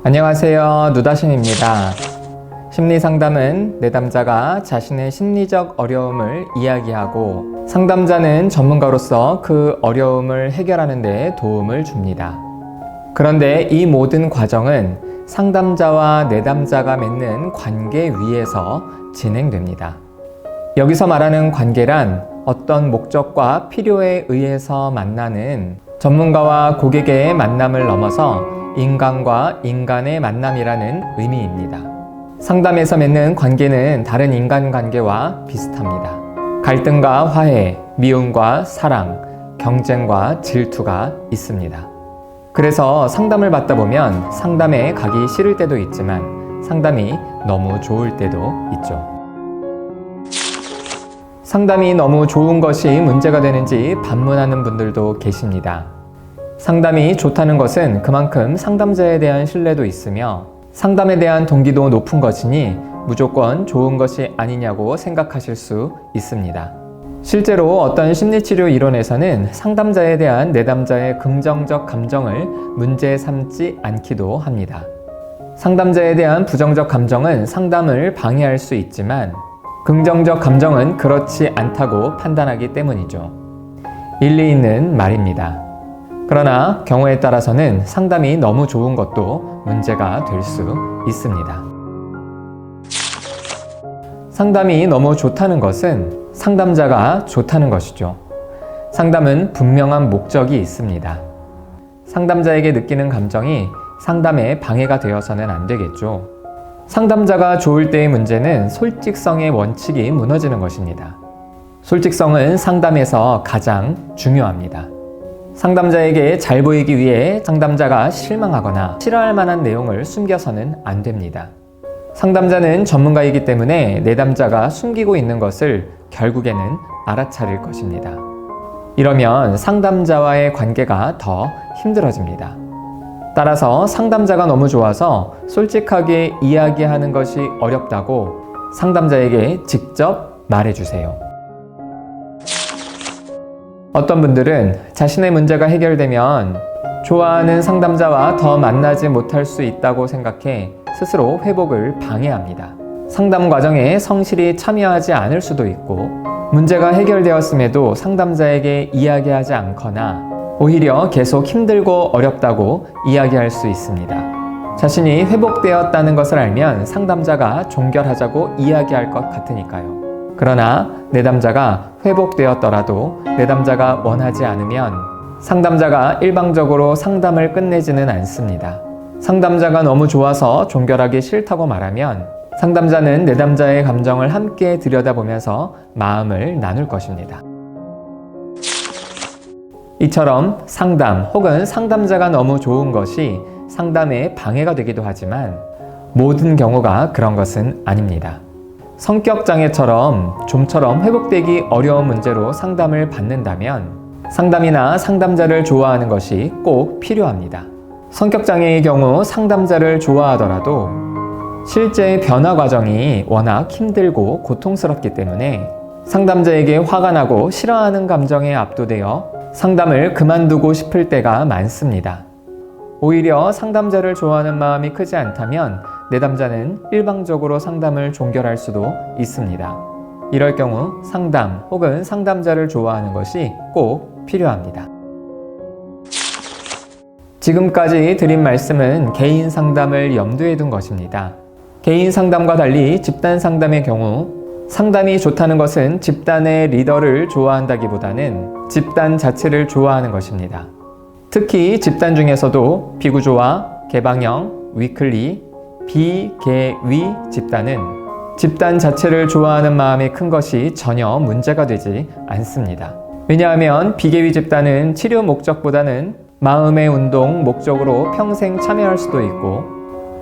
안녕하세요. 누다신입니다. 심리상담은 내담자가 자신의 심리적 어려움을 이야기하고 상담자는 전문가로서 그 어려움을 해결하는 데 도움을 줍니다. 그런데 이 모든 과정은 상담자와 내담자가 맺는 관계 위에서 진행됩니다. 여기서 말하는 관계란 어떤 목적과 필요에 의해서 만나는 전문가와 고객의 만남을 넘어서 인간과 인간의 만남이라는 의미입니다. 상담에서 맺는 관계는 다른 인간관계와 비슷합니다. 갈등과 화해, 미움과 사랑, 경쟁과 질투가 있습니다. 그래서 상담을 받다 보면 상담에 가기 싫을 때도 있지만 상담이 너무 좋을 때도 있죠. 상담이 너무 좋은 것이 문제가 되는지 반문하는 분들도 계십니다. 상담이 좋다는 것은 그만큼 상담자에 대한 신뢰도 있으며 상담에 대한 동기도 높은 것이니 무조건 좋은 것이 아니냐고 생각하실 수 있습니다. 실제로 어떤 심리치료 이론에서는 상담자에 대한 내담자의 긍정적 감정을 문제 삼지 않기도 합니다. 상담자에 대한 부정적 감정은 상담을 방해할 수 있지만 긍정적 감정은 그렇지 않다고 판단하기 때문이죠. 일리 있는 말입니다. 그러나 경우에 따라서는 상담이 너무 좋은 것도 문제가 될 수 있습니다. 상담이 너무 좋다는 것은 상담자가 좋다는 것이죠. 상담은 분명한 목적이 있습니다. 상담자에게 느끼는 감정이 상담에 방해가 되어서는 안 되겠죠. 상담자가 좋을 때의 문제는 솔직성의 원칙이 무너지는 것입니다. 솔직성은 상담에서 가장 중요합니다. 상담자에게 잘 보이기 위해 상담자가 실망하거나 싫어할 만한 내용을 숨겨서는 안 됩니다. 상담자는 전문가이기 때문에 내담자가 숨기고 있는 것을 결국에는 알아차릴 것입니다. 이러면 상담자와의 관계가 더 힘들어집니다. 따라서 상담자가 너무 좋아서 솔직하게 이야기하는 것이 어렵다고 상담자에게 직접 말해주세요. 어떤 분들은 자신의 문제가 해결되면 좋아하는 상담자와 더 만나지 못할 수 있다고 생각해 스스로 회복을 방해합니다. 상담 과정에 성실히 참여하지 않을 수도 있고 문제가 해결되었음에도 상담자에게 이야기하지 않거나 오히려 계속 힘들고 어렵다고 이야기할 수 있습니다. 자신이 회복되었다는 것을 알면 상담자가 종결하자고 이야기할 것 같으니까요. 그러나 내담자가 회복되었더라도 내담자가 원하지 않으면 상담자가 일방적으로 상담을 끝내지는 않습니다. 상담자가 너무 좋아서 종결하기 싫다고 말하면 상담자는 내담자의 감정을 함께 들여다보면서 마음을 나눌 것입니다. 이처럼 상담 혹은 상담자가 너무 좋은 것이 상담에 방해가 되기도 하지만 모든 경우가 그런 것은 아닙니다. 성격장애처럼 좀처럼 회복되기 어려운 문제로 상담을 받는다면 상담이나 상담자를 좋아하는 것이 꼭 필요합니다. 성격장애의 경우 상담자를 좋아하더라도 실제 변화 과정이 워낙 힘들고 고통스럽기 때문에 상담자에게 화가 나고 싫어하는 감정에 압도되어 상담을 그만두고 싶을 때가 많습니다. 오히려 상담자를 좋아하는 마음이 크지 않다면 내담자는 일방적으로 상담을 종결할 수도 있습니다. 이럴 경우 상담 혹은 상담자를 좋아하는 것이 꼭 필요합니다. 지금까지 드린 말씀은 개인 상담을 염두에 둔 것입니다. 개인 상담과 달리 집단 상담의 경우 상담이 좋다는 것은 집단의 리더를 좋아한다기보다는 집단 자체를 좋아하는 것입니다. 특히 집단 중에서도 비구조화, 개방형, 위클리, 비개위 집단은 집단 자체를 좋아하는 마음이 큰 것이 전혀 문제가 되지 않습니다. 왜냐하면 비개위 집단은 치료 목적보다는 마음의 운동 목적으로 평생 참여할 수도 있고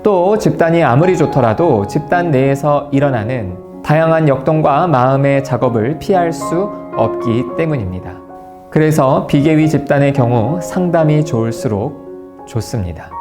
또 집단이 아무리 좋더라도 집단 내에서 일어나는 다양한 역동과 마음의 작업을 피할 수 없기 때문입니다. 그래서 비개위 집단의 경우 상담이 좋을수록 좋습니다.